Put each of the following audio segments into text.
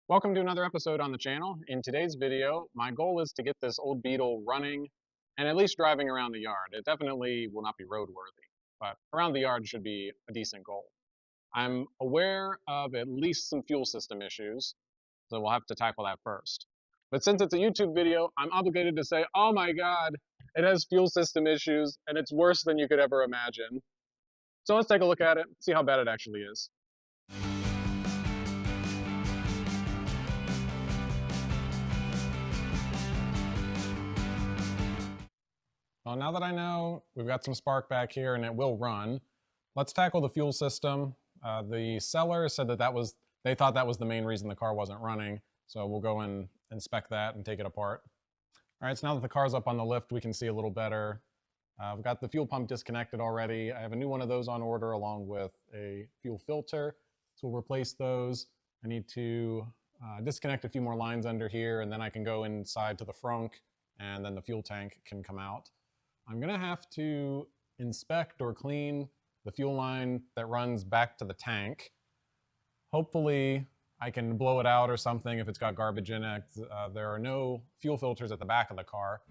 Welcome to another episode on the channel. In today's video, my goal is to get this old Beetle running and at least driving around the yard. It definitely will not be roadworthy, but around the yard should be a decent goal. I'm aware of at least some fuel system issues, so we'll have to tackle that first. But since it's a YouTube video, I'm obligated to say, oh my god, it has fuel system issues and it's worse than you could ever imagine. So let's take a look at it, see how bad it actually is. Well, now that I know we've got some spark back here and it will run, let's tackle the fuel system. The seller said that they thought that was the main reason the car wasn't running, so we'll go and inspect that and take it apart. All right, so now that the car's up on the lift, we can see a little better. I've got the fuel pump disconnected already. I have a new one of those on order along with a fuel filter, so we'll replace those. I need to disconnect a few more lines under here, and then I can go inside to the frunk, and then the fuel tank can come out. I'm gonna have to inspect or clean the fuel line that runs back to the tank. Hopefully I can blow it out or something if it's got garbage in it. There are no fuel filters at the back of the car.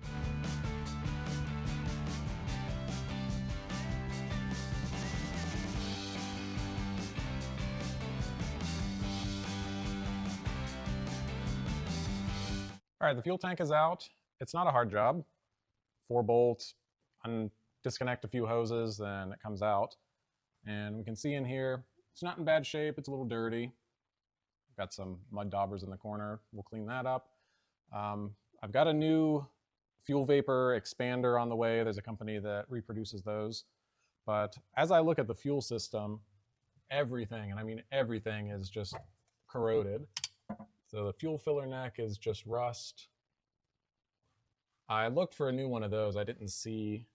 All right, the fuel tank is out. It's not a hard job. 4 bolts, disconnect a few hoses, then it comes out. And we can see in here, it's not in bad shape, it's a little dirty. Got some mud daubers in the corner, we'll clean that up. I've got a new fuel vapor expander on the way. There's a company that reproduces those. But as I look at the fuel system, everything, and I mean everything, is just corroded. So the fuel filler neck is just rust. I looked for a new one of those. I didn't see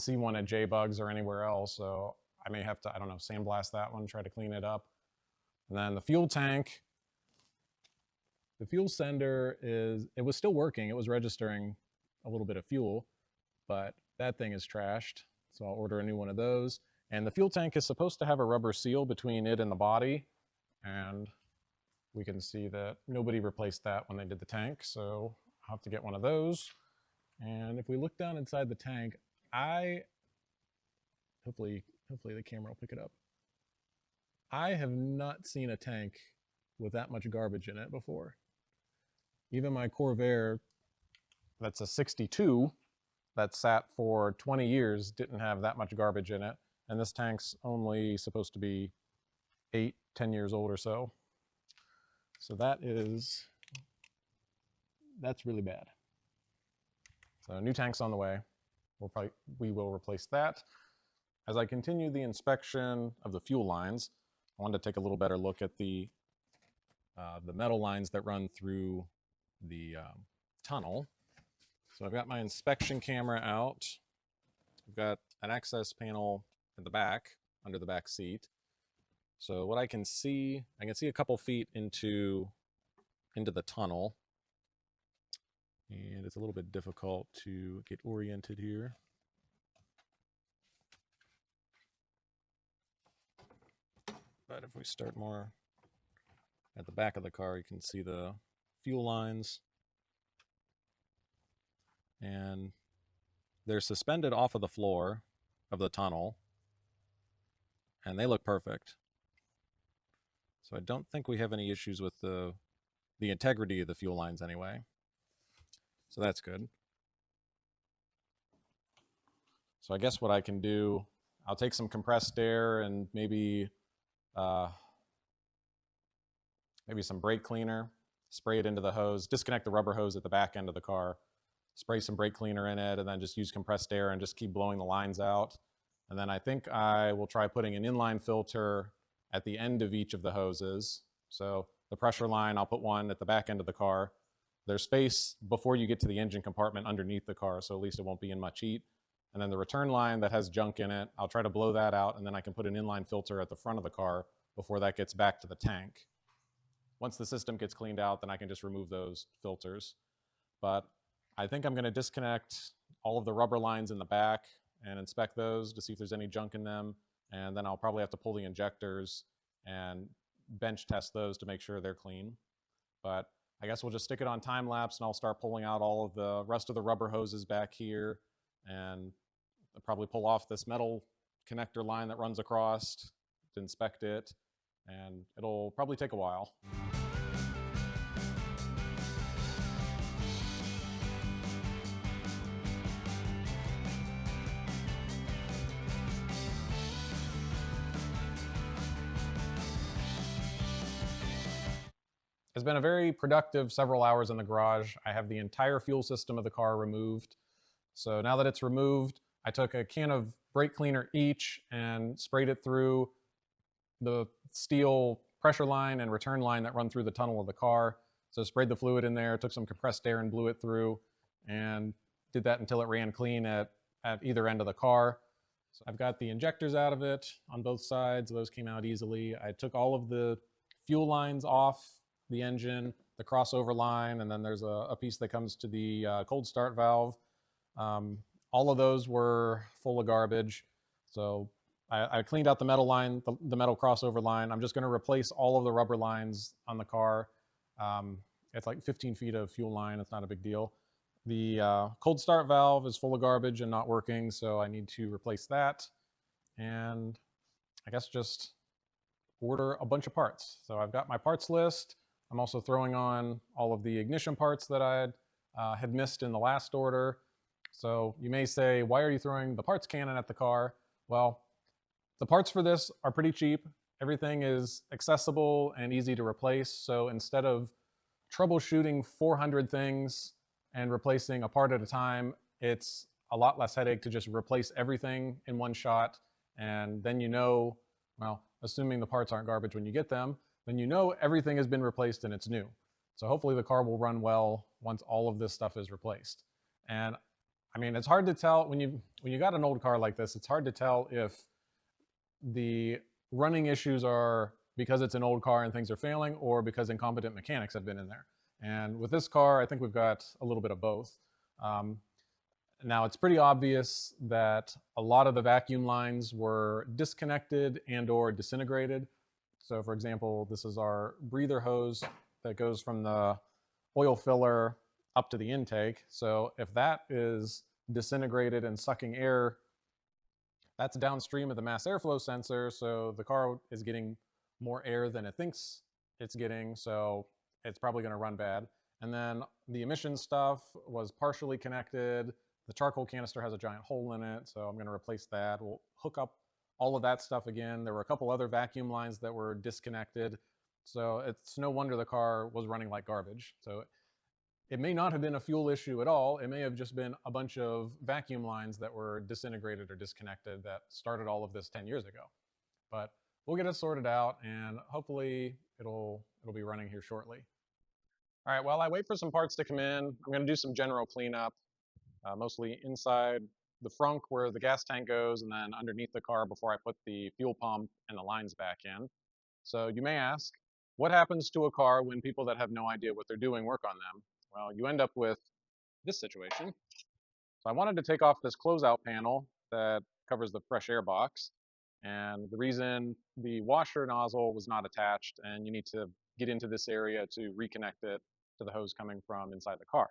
one at J-Bugs or anywhere else, so I may have to, I don't know, sandblast that one, try to clean it up. And then the fuel tank, the fuel sender it was still working. It was registering a little bit of fuel, but that thing is trashed, so I'll order a new one of those. And the fuel tank is supposed to have a rubber seal between it and the body, and we can see that nobody replaced that when they did the tank, so I'll have to get one of those. And if we look down inside the tank, hopefully the camera will pick it up. I have not seen a tank with that much garbage in it before. Even my Corvair, that's a 62, that sat for 20 years, didn't have that much garbage in it. And this tank's only supposed to be 8, 10 years old or so. So that's really bad. So new tank's on the way. We will replace that. As I continue the inspection of the fuel lines, I wanted to take a little better look at the metal lines that run through the tunnel. So I've got my inspection camera out. I've got an access panel in the back, under the back seat. So what I can see a couple feet into the tunnel. And it's a little bit difficult to get oriented here. But if we start more at the back of the car, you can see the fuel lines. And they're suspended off of the floor of the tunnel. And they look perfect. So I don't think we have any issues with the integrity of the fuel lines anyway. So that's good. So I guess what I can do, I'll take some compressed air and maybe some brake cleaner, spray it into the hose, disconnect the rubber hose at the back end of the car, spray some brake cleaner in it, and then just use compressed air and just keep blowing the lines out. And then I think I will try putting an inline filter at the end of each of the hoses. So the pressure line, I'll put one at the back end of the car. There's space before you get to the engine compartment underneath the car, so at least it won't be in much heat. And then the return line that has junk in it, I'll try to blow that out, and then I can put an inline filter at the front of the car before that gets back to the tank. Once the system gets cleaned out, then I can just remove those filters. But I think I'm gonna disconnect all of the rubber lines in the back and inspect those to see if there's any junk in them. And then I'll probably have to pull the injectors and bench test those to make sure they're clean. But I guess we'll just stick it on time lapse and I'll start pulling out all of the rest of the rubber hoses back here, and I'll probably pull off this metal connector line that runs across to inspect it, and it'll probably take a while. It's been a very productive several hours in the garage. I have the entire fuel system of the car removed. So now that it's removed, I took a can of brake cleaner each and sprayed it through the steel pressure line and return line that run through the tunnel of the car. So sprayed the fluid in there, took some compressed air and blew it through, and did that until it ran clean at either end of the car. So I've got the injectors out of it on both sides. Those came out easily. I took all of the fuel lines off the engine, the crossover line, and then there's a piece that comes to the cold start valve. All of those were full of garbage. So I cleaned out the metal line, the metal crossover line. I'm just going to replace all of the rubber lines on the car. It's like 15 feet of fuel line. It's not a big deal. The cold start valve is full of garbage and not working, so I need to replace that. And I guess just order a bunch of parts. So I've got my parts list. I'm also throwing on all of the ignition parts that I had missed in the last order. So you may say, why are you throwing the parts cannon at the car? Well, the parts for this are pretty cheap. Everything is accessible and easy to replace. So instead of troubleshooting 400 things and replacing a part at a time, it's a lot less headache to just replace everything in one shot. And then you know, well, assuming the parts aren't garbage when you get them, then you know everything has been replaced and it's new. So hopefully the car will run well once all of this stuff is replaced. And I mean, it's hard to tell when you got an old car like this, it's hard to tell if the running issues are because it's an old car and things are failing, or because incompetent mechanics have been in there. And with this car, I think we've got a little bit of both. Now, it's pretty obvious that a lot of the vacuum lines were disconnected and or disintegrated. So for example, this is our breather hose that goes from the oil filler up to the intake. So if that is disintegrated and sucking air, that's downstream of the mass airflow sensor. So the car is getting more air than it thinks it's getting. So it's probably going to run bad. And then the emission stuff was partially connected. The charcoal canister has a giant hole in it, so I'm going to replace that. We'll hook up all of that stuff again. There were a couple other vacuum lines that were disconnected, so it's no wonder the car was running like garbage. So it may not have been a fuel issue at all. It may have just been a bunch of vacuum lines that were disintegrated or disconnected that started all of this 10 years ago. But we'll get it sorted out, and hopefully it'll be running here shortly. All right, while I wait for some parts to come in, I'm going to do some general cleanup. Mostly inside the frunk where the gas tank goes, and then underneath the car before I put the fuel pump and the lines back in. So you may ask, what happens to a car when people that have no idea what they're doing work on them? Well, you end up with this situation. So I wanted to take off this closeout panel that covers the fresh air box. And the reason the washer nozzle was not attached, and you need to get into this area to reconnect it to the hose coming from inside the car.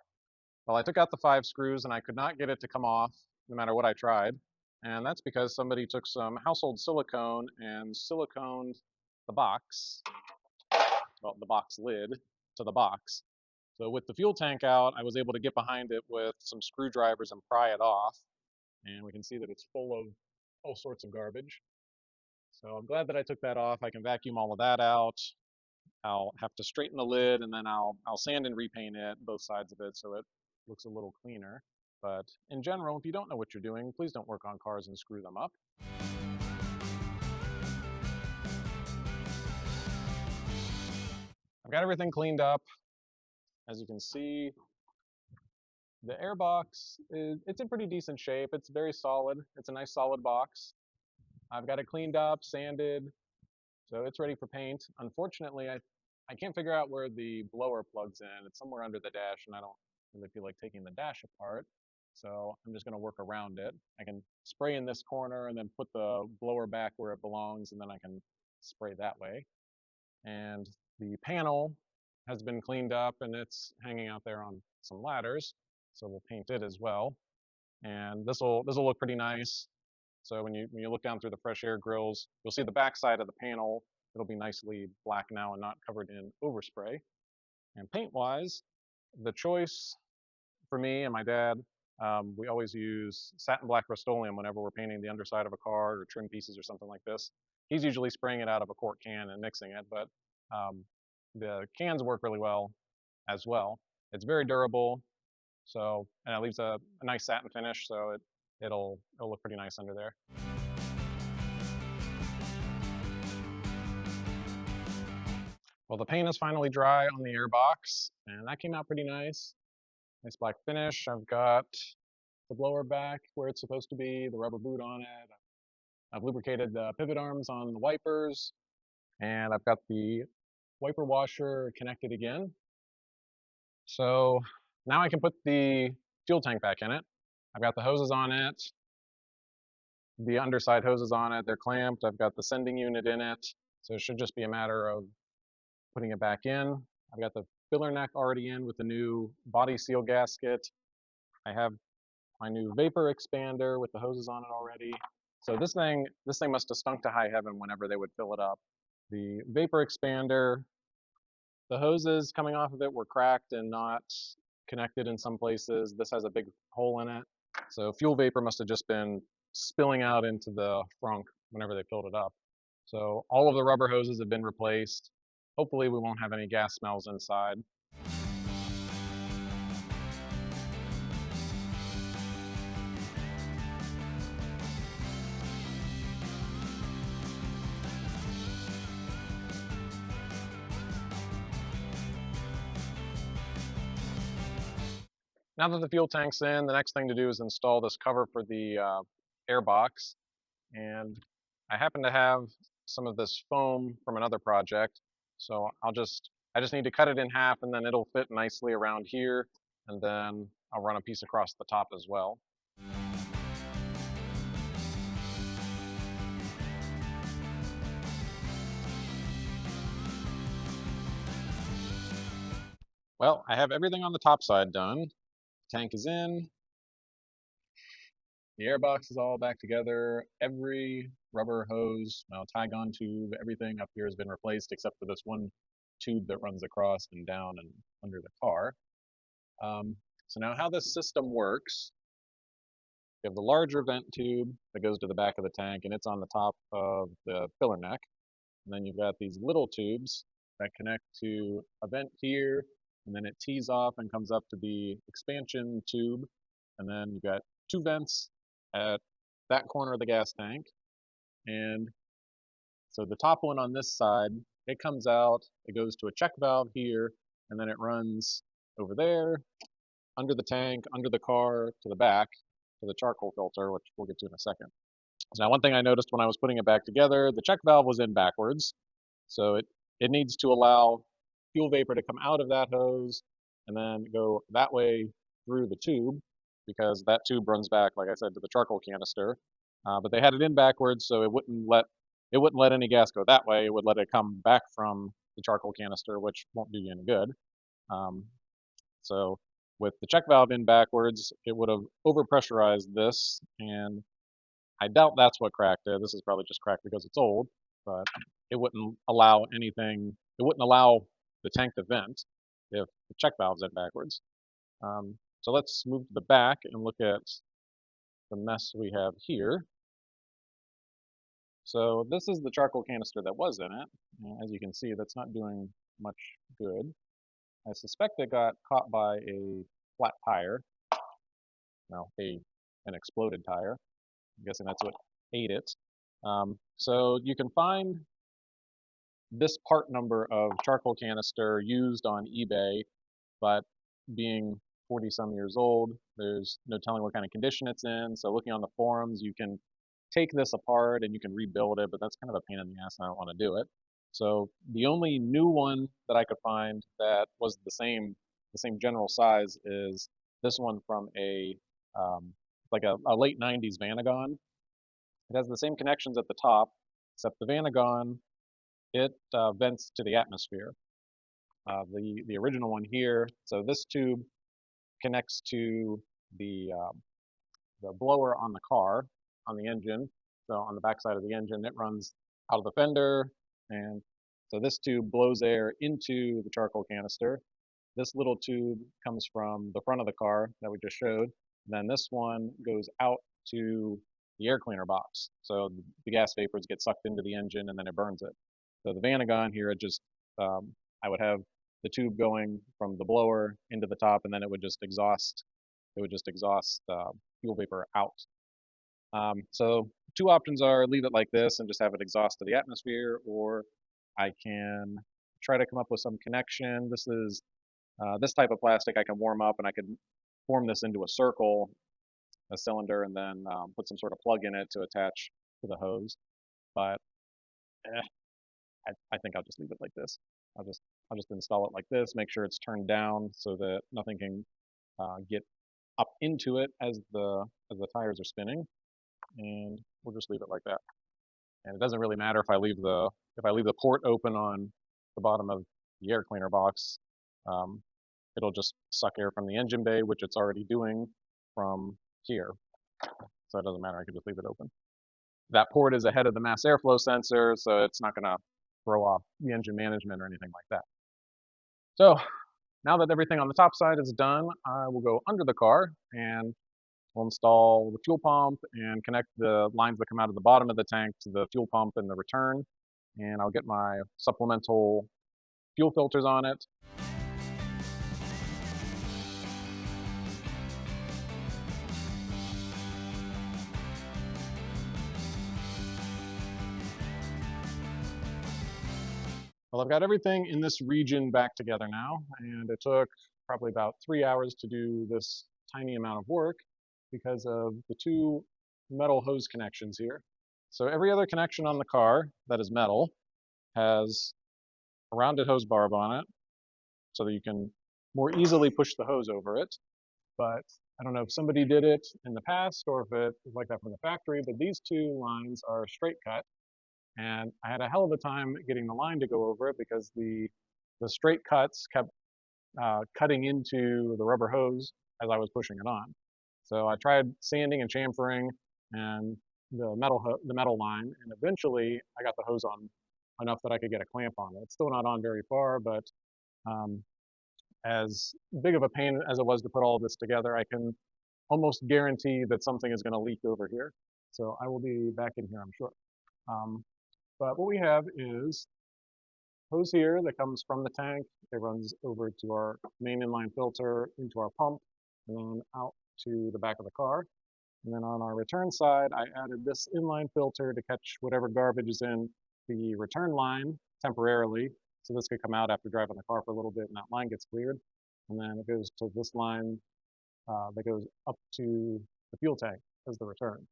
Well, I took out the 5 screws and I could not get it to come off no matter what I tried. And that's because somebody took some household silicone and siliconed the box, well, the box lid to the box. So with the fuel tank out, I was able to get behind it with some screwdrivers and pry it off. And we can see that it's full of all sorts of garbage. So I'm glad that I took that off. I can vacuum all of that out. I'll have to straighten the lid, and then I'll sand and repaint it, both sides of it, so it looks a little cleaner. But in general, if you don't know what you're doing, please don't work on cars and screw them up. I've got everything cleaned up. As you can see, the air box, it's in pretty decent shape. It's very solid. It's a nice solid box. I've got it cleaned up, sanded, so it's ready for paint. Unfortunately, I can't figure out where the blower plugs in. It's somewhere under the dash, and I don't really feel like taking the dash apart. So I'm just going to work around it. I can spray in this corner and then put the blower back where it belongs, and then I can spray that way. And the panel has been cleaned up and it's hanging out there on some ladders. So we'll paint it as well. And this will look pretty nice. So when you look down through the fresh air grills, you'll see the back side of the panel. It'll be nicely black now and not covered in overspray. And paint-wise, the choice for me and my dad, we always use satin black Rust-Oleum whenever we're painting the underside of a car or trim pieces or something like this. He's usually spraying it out of a quart can and mixing it, but the cans work really well as well. It's very durable, so and it leaves a nice satin finish, so it'll look pretty nice under there. Well, the paint is finally dry on the air box, and that came out pretty nice. Nice black finish. I've got the blower back where it's supposed to be, the rubber boot on it. I've lubricated the pivot arms on the wipers, and I've got the wiper washer connected again. So now I can put the fuel tank back in it. I've got the hoses on it, the underside hoses on it, they're clamped. I've got the sending unit in it, so it should just be a matter of putting it back in. I've got the filler neck already in with the new body seal gasket. I have my new vapor expander with the hoses on it already. So this thing must have stunk to high heaven whenever they would fill it up. The vapor expander, the hoses coming off of it were cracked and not connected in some places. This has a big hole in it. So fuel vapor must have just been spilling out into the frunk whenever they filled it up. So all of the rubber hoses have been replaced. Hopefully we won't have any gas smells inside. Now that the fuel tank's in, the next thing to do is install this cover for the air box. And I happen to have some of this foam from another project, so I just need to cut it in half and then it'll fit nicely around here, and then I'll run a piece across the top as well. Well, I have everything on the top side done. Tank is in. The airbox is all back together. Every rubber hose, tie-gun tube, everything up here has been replaced except for this one tube that runs across and down and under the car. So now how this system works, you have the larger vent tube that goes to the back of the tank and it's on the top of the filler neck. And then you've got these little tubes that connect to a vent here, and then it tees off and comes up to the expansion tube. And then you've got two vents at that corner of the gas tank. And so the top one on this side, it comes out, it goes to a check valve here, and then it runs over there, under the tank, under the car, to the back, to the charcoal filter, which we'll get to in a second. So now one thing I noticed when I was putting it back together, the check valve was in backwards. So it needs to allow fuel vapor to come out of that hose and then go that way through the tube, because that tube runs back, like I said, to the charcoal canister. But they had it in backwards, so it wouldn't let any gas go that way. It would let it come back from the charcoal canister, which won't do you any good. So with the check valve in backwards, it would have overpressurized this, and I doubt that's what cracked it. This is probably just cracked because it's old, but it wouldn't allow anything. It wouldn't allow the tank to vent if the check valve's in backwards. So let's move to the back and look at the mess we have here. So this is the charcoal canister that was in it. As you can see, that's not doing much good. I suspect it got caught by a flat tire. An exploded tire. I'm guessing that's what ate it. So you can find this part number of charcoal canister used on eBay, but being 40 some years old, there's no telling what kind of condition it's in. So looking on the forums, you can take this apart and you can rebuild it, but that's kind of a pain in the ass and I don't want to do it. So the only new one that I could find that was the same general size is this one from a late 90s Vanagon. It has the same connections at the top, except the Vanagon, it vents to the atmosphere. the original one here. So this tube connects to the blower on the car, on the engine. So on the backside of the engine, it runs out of the fender, and so this tube blows air into the charcoal canister. This little tube comes from the front of the car that we just showed. Then this one goes out to the air cleaner box. So the gas vapors get sucked into the engine and then it burns it. So the Vanagon here, I would have the tube going from the blower into the top, and then it would just exhaust fuel vapor out. So two options are leave it like this and just have it exhaust to the atmosphere, or I can try to come up with some connection. This is this type of plastic I can warm up, and I could form this into a circle, a cylinder, and then put some sort of plug in it to attach to the hose. But I think I'll just leave it like this. I'll just install it like this, make sure it's turned down so that nothing can get up into it as the tires are spinning, and we'll just leave it like that. And it doesn't really matter if I leave the port open on the bottom of the air cleaner box. It'll just suck air from the engine bay, which it's already doing from here. So it doesn't matter, I can just leave it open. That port is ahead of the mass airflow sensor, so it's not gonna throw off the engine management or anything like that. So now that everything on the top side is done, I will go under the car and we'll install the fuel pump and connect the lines that come out of the bottom of the tank to the fuel pump and the return. And I'll get my supplemental fuel filters on it. Well, I've got everything in this region back together now, and it took probably about 3 hours to do this tiny amount of work because of the two metal hose connections here. So every other connection on the car that is metal has a rounded hose barb on it so that you can more easily push the hose over it. But I don't know if somebody did it in the past or if it was like that from the factory, but these two lines are straight cut. And I had a hell of a time getting the line to go over it because the straight cuts kept cutting into the rubber hose as I was pushing it on. So I tried sanding and chamfering and the metal line, and eventually I got the hose on enough that I could get a clamp on it. It's still not on very far, but as big of a pain as it was to put all of this together, I can almost guarantee that something is going to leak over here. So I will be back in here, I'm sure. But what we have is hose here that comes from the tank. It runs over to our main inline filter, into our pump, and then out to the back of the car. And then on our return side, I added this inline filter to catch whatever garbage is in the return line temporarily. So this could come out after driving the car for a little bit and that line gets cleared. And then it goes to this line that goes up to the fuel tank as the return.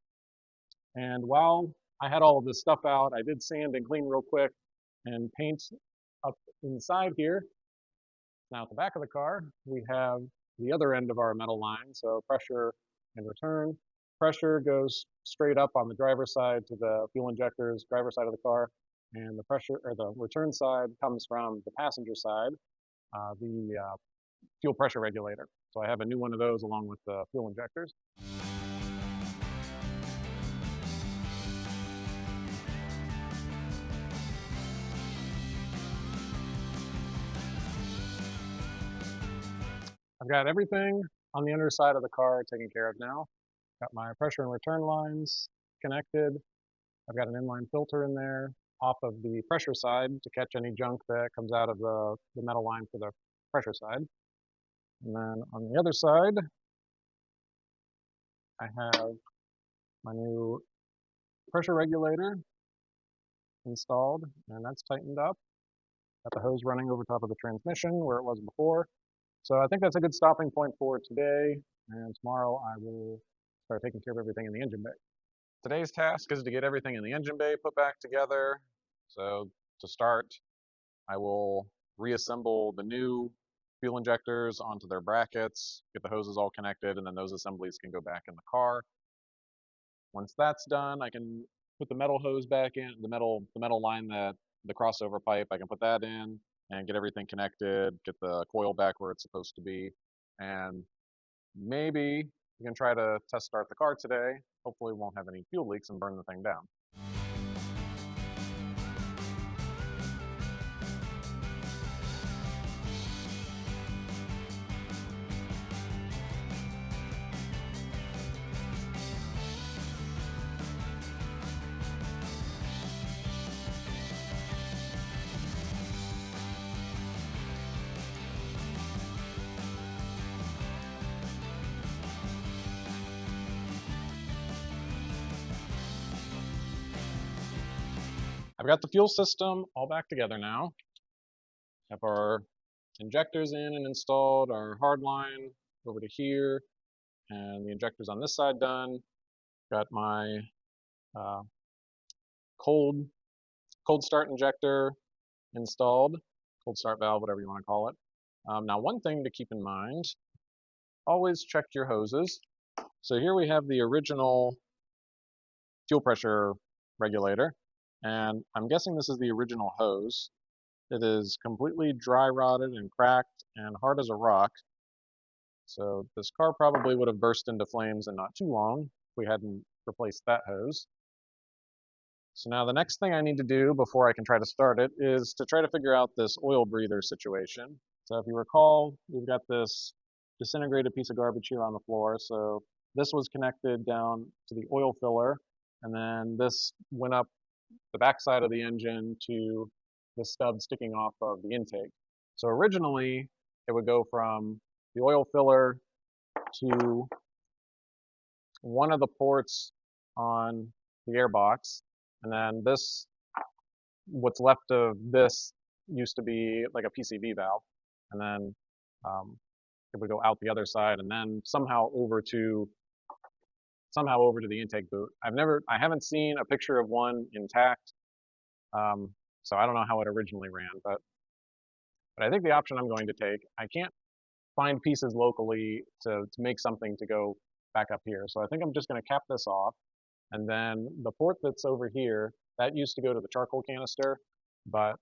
And while I had all of this stuff out, I did sand and clean real quick and paint up inside here. Now at the back of the car, we have the other end of our metal line, so pressure and return. Pressure goes straight up on the driver's side to the fuel injectors, driver's side of the car, and the pressure or the return side comes from the passenger side, the fuel pressure regulator. So I have a new one of those along with the fuel injectors. I've got everything on the underside of the car taken care of now. Got my pressure and return lines connected. I've got an inline filter in there off of the pressure side to catch any junk that comes out of the metal line for the pressure side. And then on the other side, I have my new pressure regulator installed, and that's tightened up. Got the hose running over top of the transmission where it was before. So I think that's a good stopping point for today, and tomorrow I will start taking care of everything in the engine bay. Today's task is to get everything in the engine bay put back together. So to start, I will reassemble the new fuel injectors onto their brackets, get the hoses all connected, and then those assemblies can go back in the car. Once that's done, I can put the metal hose back in, the metal line, that the crossover pipe, I can put that in, and get everything connected, get the coil back where it's supposed to be, and maybe we can try to test start the car today. Hopefully we won't have any fuel leaks and burn the thing down. I've got the fuel system all back together now. Have our injectors in and installed, our hard line over to here, and the injectors on this side done. Got my uh, cold start injector installed, cold start valve, whatever you want to call it. Now, one thing to keep in mind, always check your hoses. So here we have the original fuel pressure regulator, and I'm guessing this is the original hose. It is completely dry rotted and cracked and hard as a rock. So this car probably would have burst into flames in not too long if we hadn't replaced that hose. So now the next thing I need to do before I can try to start it is to try to figure out this oil breather situation. So if you recall, we've got this disintegrated piece of garbage here on the floor. So this was connected down to the oil filler, and then this went up the backside of the engine to the stub sticking off of the intake. So originally, it would go from the oil filler to one of the ports on the airbox, and then this, what's left of this used to be like a PCV valve, and then it would go out the other side, and then somehow over to the intake boot. I haven't seen a picture of one intact, so I don't know how it originally ran, but I think the option I'm going to take, I can't find pieces locally to make something to go back up here, so I think I'm just going to cap this off, and then the port that's over here, that used to go to the charcoal canister, but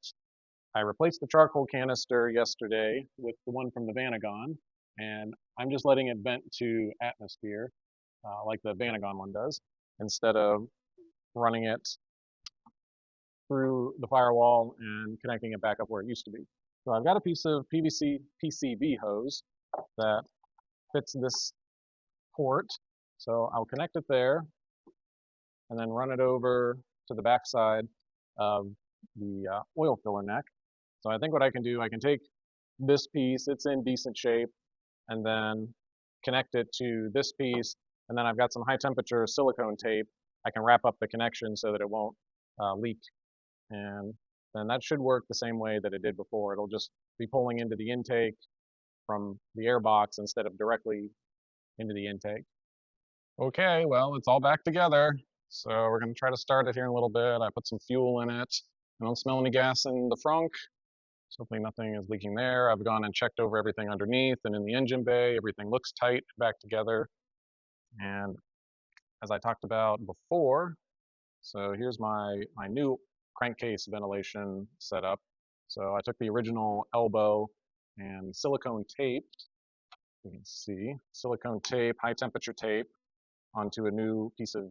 I replaced the charcoal canister yesterday with the one from the Vanagon, and I'm just letting it vent to atmosphere, like the Vanagon one does, instead of running it through the firewall and connecting it back up where it used to be. So I've got a piece of PCV hose that fits this port, so I'll connect it there and then run it over to the backside of the oil filler neck. So I think what I can do, I can take this piece, it's in decent shape, and then connect it to this piece, and then I've got some high temperature silicone tape. I can wrap up the connection so that it won't leak, and then that should work the same way that it did before. It'll just be pulling into the intake from the airbox instead of directly into the intake. Okay, well, it's all back together. So we're going to try to start it here in a little bit. I put some fuel in it. I don't smell any gas in the frunk, so hopefully nothing is leaking there. I've gone and checked over everything underneath and in the engine bay. Everything looks tight back together. And as I talked about before, so here's my new crankcase ventilation setup. So I took the original elbow and silicone taped, you can see, silicone tape, high temperature tape, onto a new piece of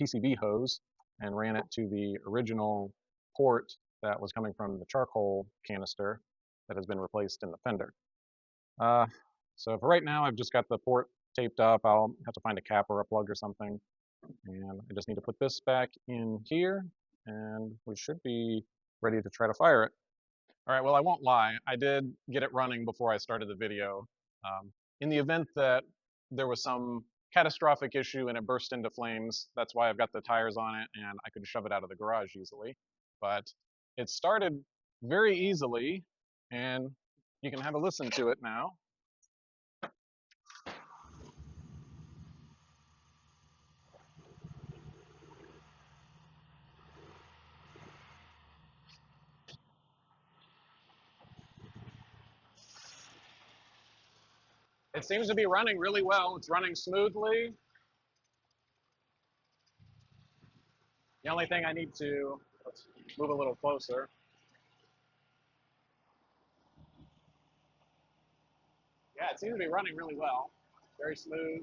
PCV hose and ran it to the original port that was coming from the charcoal canister that has been replaced in the fender. So for right now, I've just got the port taped up. I'll have to find a cap or a plug or something. And I just need to put this back in here, and we should be ready to try to fire it. All right, well, I won't lie. I did get it running before I started the video. In the event that there was some catastrophic issue and it burst into flames, that's why I've got the tires on it, and I could shove it out of the garage easily. But it started very easily, and you can have a listen to it now. It seems to be running really well. It's running smoothly. The only thing I need to, let's move a little closer. Yeah, it seems to be running really well. Very smooth.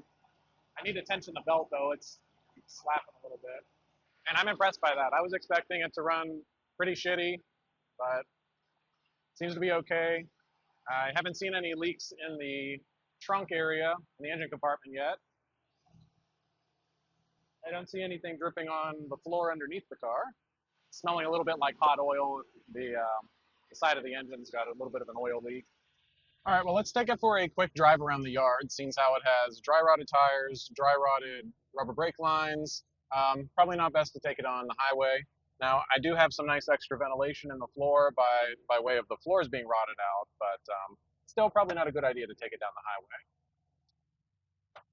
I need to tension the belt though. It's slapping a little bit. And I'm impressed by that. I was expecting it to run pretty shitty, but it seems to be okay. I haven't seen any leaks in the trunk area in the engine compartment yet. I don't see anything dripping on the floor underneath the car. It's smelling a little bit like hot oil. The side of the engine's got a little bit of an oil leak. All right, well, let's take it for a quick drive around the yard, seeing how it has dry rotted tires, dry rotted rubber brake lines. Probably not best to take it on the highway. Now, I do have some nice extra ventilation in the floor by way of the floors being rotted out, but still probably not a good idea to take it down the highway.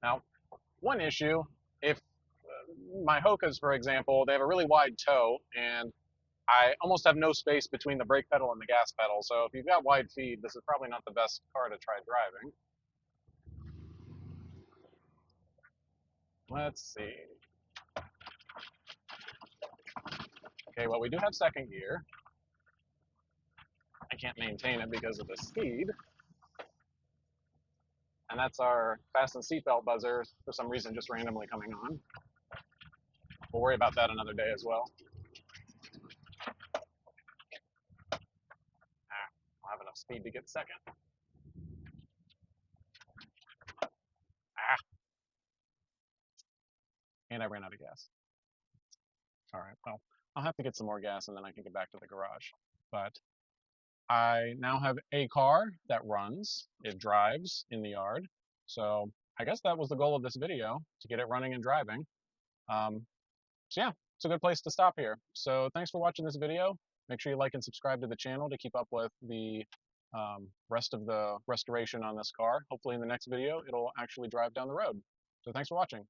Now, one issue, if my Hokas, for example, they have a really wide toe, and I almost have no space between the brake pedal and the gas pedal, so if you've got wide feet, this is probably not the best car to try driving. Let's see. Okay, well, we do have second gear. I can't maintain it because of the speed. And that's our fasten seatbelt buzzer, for some reason, just randomly coming on. We'll worry about that another day as well. I'll have enough speed to get second. And I ran out of gas. All right, well, I'll have to get some more gas and then I can get back to the garage. But I now have a car that runs, it drives in the yard. So I guess that was the goal of this video, to get it running and driving. So yeah, it's a good place to stop here. So thanks for watching this video. Make sure you like and subscribe to the channel to keep up with the rest of the restoration on this car. Hopefully in the next video, it'll actually drive down the road. So thanks for watching.